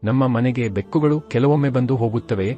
ನಮ್ಮ ಮನೆಗೆ ಬೆಕ್ಕುಗಳು ಕೆಲವೊಮ್ಮೆ ಬಂದು ಹೋಗುತ್ತವೆಯೇ?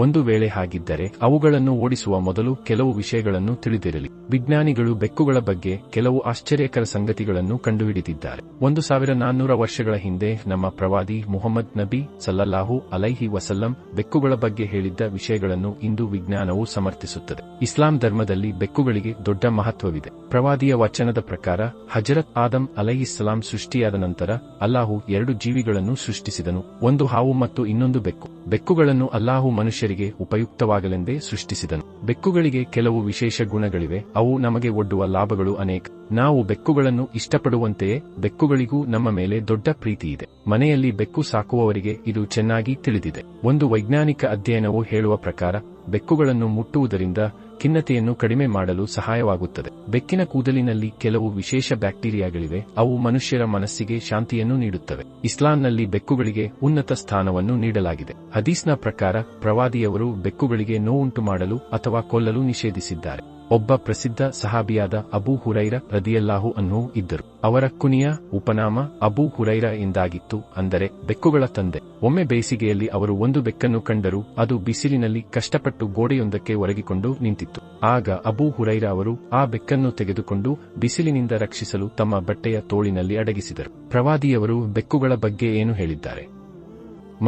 ಒಂದು ವೇಳೆ ಹಾಗಿದ್ದರೆ ಅವುಗಳನ್ನು ಓಡಿಸುವ ಮೊದಲು ಕೆಲವು ವಿಷಯಗಳನ್ನು ತಿಳಿದಿರಲಿ. ವಿಜ್ಞಾನಿಗಳು ಬೆಕ್ಕುಗಳ ಬಗ್ಗೆ ಕೆಲವು ಆಶ್ಚರ್ಯಕರ ಸಂಗತಿಗಳನ್ನು ಕಂಡುಹಿಡಿದಿದ್ದಾರೆ. 1400 ವರ್ಷಗಳ ಹಿಂದೆ ನಮ್ಮ ಪ್ರವಾದಿ ಮುಹಮ್ಮದ್ ನಬಿ ಸಲ್ಲಲ್ಲಾಹು ಅಲೈಹಿ ವಸಲ್ಲಂ ಬೆಕ್ಕುಗಳ ಬಗ್ಗೆ ಹೇಳಿದ್ದ ವಿಷಯಗಳನ್ನು ಇಂದು ವಿಜ್ಞಾನವು ಸಮರ್ಥಿಸುತ್ತದೆ. ಇಸ್ಲಾಂ ಧರ್ಮದಲ್ಲಿ ಬೆಕ್ಕುಗಳಿಗೆ ದೊಡ್ಡ ಮಹತ್ವವಿದೆ. ಪ್ರವಾದಿಯ ವಚನದ ಪ್ರಕಾರ ಹಜರತ್ ಆದಂ ಅಲೈಹಿಸ್ಸಲಾಂ ಸೃಷ್ಟಿಯಾದ ನಂತರ ಅಲ್ಲಾಹು 2 ಜೀವಿಗಳನ್ನು ಸೃಷ್ಟಿಸಿದನು, ಒಂದು ಹಾವು ಮತ್ತು ಇನ್ನೊಂದು ಬೆಕ್ಕು. ಬೆಕ್ಕುಗಳನ್ನು ಅಲ್ಲಾಹು ಮನುಷ್ಯರಿಗೆ ಉಪಯುಕ್ತವಾಗಲೆಂದೇ ಸೃಷ್ಟಿಸಿದನು. ಬೆಕ್ಕುಗಳಿಗೆ ಕೆಲವು ವಿಶೇಷ ಗುಣಗಳಿವೆ, ಅವು ನಮಗೆ ಒಡ್ಡುವ ಲಾಭಗಳು ಅನೇಕ. ನಾವು ಬೆಕ್ಕುಗಳನ್ನು ಇಷ್ಟಪಡುವಂತೆಯೇ ಬೆಕ್ಕುಗಳಿಗೂ ನಮ್ಮ ಮೇಲೆ ದೊಡ್ಡ ಪ್ರೀತಿಯಿದೆ. ಮನೆಯಲ್ಲಿ ಬೆಕ್ಕು ಸಾಕುವವರಿಗೆ ಇದು ಚೆನ್ನಾಗಿ ತಿಳಿದಿದೆ. ಒಂದು ವೈಜ್ಞಾನಿಕ ಅಧ್ಯಯನವು ಹೇಳುವ ಪ್ರಕಾರ ಬೆಕ್ಕುಗಳನ್ನು ಮುಟ್ಟುವುದರಿಂದ ಖಿನ್ನತೆಯನ್ನು ಕಡಿಮೆ ಮಾಡಲು ಸಹಾಯವಾಗುತ್ತದೆ. ಬೆಕ್ಕಿನ ಕೂದಲಿನಲ್ಲಿ ಕೆಲವು ವಿಶೇಷ ಬ್ಯಾಕ್ಟೀರಿಯಾಗಳಿವೆ, ಅವು ಮನುಷ್ಯರ ಮನಸ್ಸಿಗೆ ಶಾಂತಿಯನ್ನು ನೀಡುತ್ತವೆ. ಇಸ್ಲಾಂನಲ್ಲಿ ಬೆಕ್ಕುಗಳಿಗೆ ಉನ್ನತ ಸ್ಥಾನವನ್ನು ನೀಡಲಾಗಿದೆ. ಹದೀಸ್ನ ಪ್ರಕಾರ ಪ್ರವಾದಿಯವರು ಬೆಕ್ಕುಗಳಿಗೆ ನೋವುಂಟು ಮಾಡಲು ಅಥವಾ ಕೊಲ್ಲಲು ನಿಷೇಧಿಸಿದ್ದಾರೆ. ಒಬ್ಬ ಪ್ರಸಿದ್ಧ ಸಹಾಬಿಯಾದ ಅಬೂ ಹುರೈರ ರದಿಯಲ್ಲಾಹು ಅನ್ಹು ಇದ್ದರು. ಅವರ ಕುನಿಯ ಉಪನಾಮ ಅಬೂ ಹುರೈರ ಎಂದಾಗಿತ್ತು, ಅಂದರೆ ಬೆಕ್ಕುಗಳ ತಂದೆ. ಒಮ್ಮೆ ಬೇಸಿಗೆಯಲ್ಲಿ ಅವರು ಒಂದು ಬೆಕ್ಕನ್ನು ಕಂಡರು. ಅದು ಬಿಸಿಲಿನಲ್ಲಿ ಕಷ್ಟಪಟ್ಟು ಗೋಡೆಯೊಂದಕ್ಕೆ ಒರಗಿಕೊಂಡು ನಿಂತಿತ್ತು. ಆಗ ಅಬೂ ಹುರೈರ ಅವರು ಆ ಬೆಕ್ಕನ್ನು ತೆಗೆದುಕೊಂಡು ಬಿಸಿಲಿನಿಂದ ರಕ್ಷಿಸಲು ತಮ್ಮ ಬಟ್ಟೆಯ ತೋಳಿನಲ್ಲಿ ಅಡಗಿಸಿದರು. ಪ್ರವಾದಿಯವರು ಬೆಕ್ಕುಗಳ ಬಗ್ಗೆ ಏನು ಹೇಳಿದ್ದಾರೆ?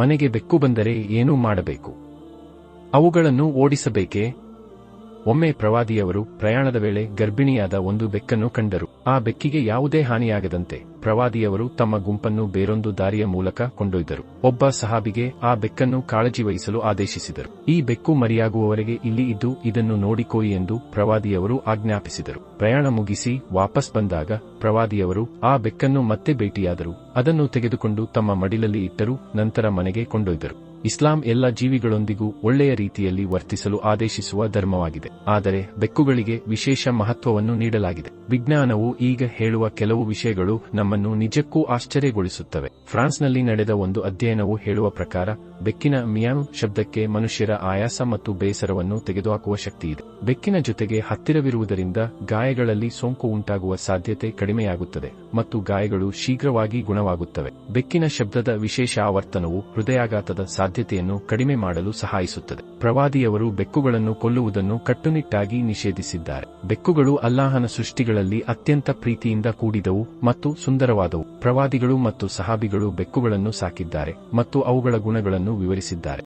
ಮನೆಗೆ ಬೆಕ್ಕು ಬಂದರೆ ಏನೂ ಮಾಡಬೇಕು? ಅವುಗಳನ್ನು ಓಡಿಸಬೇಕೇ? ಒಮ್ಮೆ ಪ್ರವಾದಿಯವರು ಪ್ರಯಾಣದ ವೇಳೆ ಗರ್ಭಿಣಿಯಾದ ಒಂದು ಬೆಕ್ಕನ್ನು ಕಂಡರು. ಆ ಬೆಕ್ಕಿಗೆ ಯಾವುದೇ ಹಾನಿಯಾಗದಂತೆ ಪ್ರವಾದಿಯವರು ತಮ್ಮ ಗುಂಪನ್ನು ಬೇರೊಂದು ದಾರಿಯ ಮೂಲಕ ಕೊಂಡೊಯ್ದರು. ಒಬ್ಬ ಸಹಾಬಿಗೆ ಆ ಬೆಕ್ಕನ್ನು ಕಾಳಜಿ ವಹಿಸಲು ಆದೇಶಿಸಿದರು. ಈ ಬೆಕ್ಕು ಮರಿಯಾಗುವವರೆಗೆ ಇಲ್ಲಿ ಇದ್ದು ಇದನ್ನು ನೋಡಿಕೊಳ್ಳಿ ಎಂದು ಪ್ರವಾದಿಯವರು ಆಜ್ಞಾಪಿಸಿದರು. ಪ್ರಯಾಣ ಮುಗಿಸಿ ವಾಪಸ್ ಬಂದಾಗ ಪ್ರವಾದಿಯವರು ಆ ಬೆಕ್ಕನ್ನು ಮತ್ತೆ ಭೇಟಿಯಾದರು. ಅದನ್ನು ತೆಗೆದುಕೊಂಡು ತಮ್ಮ ಮಡಿಲಲ್ಲಿ ಇಟ್ಟರು, ನಂತರ ಮನೆಗೆ ಕೊಂಡೊಯ್ದರು. ಇಸ್ಲಾಂ ಎಲ್ಲ ಜೀವಿಗಳೊಂದಿಗೂ ಒಳ್ಳೆಯ ರೀತಿಯಲ್ಲಿ ವರ್ತಿಸಲು ಆದೇಶಿಸುವ ಧರ್ಮವಾಗಿದೆ. ಆದರೆ ಬೆಕ್ಕುಗಳಿಗೆ ವಿಶೇಷ ಮಹತ್ವವನ್ನು ನೀಡಲಾಗಿದೆ. ವಿಜ್ಞಾನವು ಈಗ ಹೇಳುವ ಕೆಲವು ವಿಷಯಗಳು ನಮ್ಮನ್ನು ನಿಜಕ್ಕೂ ಆಶ್ಚರ್ಯಗೊಳಿಸುತ್ತವೆ. ಫ್ರಾನ್ಸ್ನಲ್ಲಿ ನಡೆದ ಒಂದು ಅಧ್ಯಯನವು ಹೇಳುವ ಪ್ರಕಾರ ಬೆಕ್ಕಿನ ಮಿಯಾವ್ ಶಬ್ದಕ್ಕೆ ಮನುಷ್ಯರ ಆಯಾಸ ಮತ್ತು ಬೇಸರವನ್ನು ತೆಗೆದುಹಾಕುವ ಶಕ್ತಿಯಿದೆ. ಬೆಕ್ಕಿನ ಜೊತೆಗೆ ಹತ್ತಿರವಿರುವುದರಿಂದ ಗಾಯಗಳಲ್ಲಿ ಸೋಂಕು ಉಂಟಾಗುವ ಸಾಧ್ಯತೆ ಕಡಿಮೆಯಾಗುತ್ತದೆ ಮತ್ತು ಗಾಯಗಳು ಶೀಘ್ರವಾಗಿ ಗುಣವಾಗುತ್ತವೆ. ಬೆಕ್ಕಿನ ಶಬ್ದದ ವಿಶೇಷ ಆವರ್ತನವು ಹೃದಯಾಘಾತದ ಸಾಧ್ಯತೆಯನ್ನು ಕಡಿಮೆ ಮಾಡಲು ಸಹಾಯಿಸುತ್ತದೆ. ಪ್ರವಾದಿಯವರು ಬೆಕ್ಕುಗಳನ್ನು ಕೊಲ್ಲುವುದನ್ನು ಕಟ್ಟುನಿಟ್ಟಾಗಿ ನಿಷೇಧಿಸಿದ್ದಾರೆ. ಬೆಕ್ಕುಗಳು ಅಲ್ಲಾಹನ ಸೃಷ್ಟಿಗಳಲ್ಲಿ ಅತ್ಯಂತ ಪ್ರೀತಿಯಿಂದ ಕೂಡಿದವು ಮತ್ತು ಸುಂದರವಾದವು. ಪ್ರವಾದಿಗಳು ಮತ್ತು ಸಹಾಬಿಗಳು ಬೆಕ್ಕುಗಳನ್ನು ಸಾಕಿದ್ದಾರೆ ಮತ್ತು ಅವುಗಳ ಗುಣಗಳನ್ನು ವಿವರಿಸಿದ್ದಾರೆ.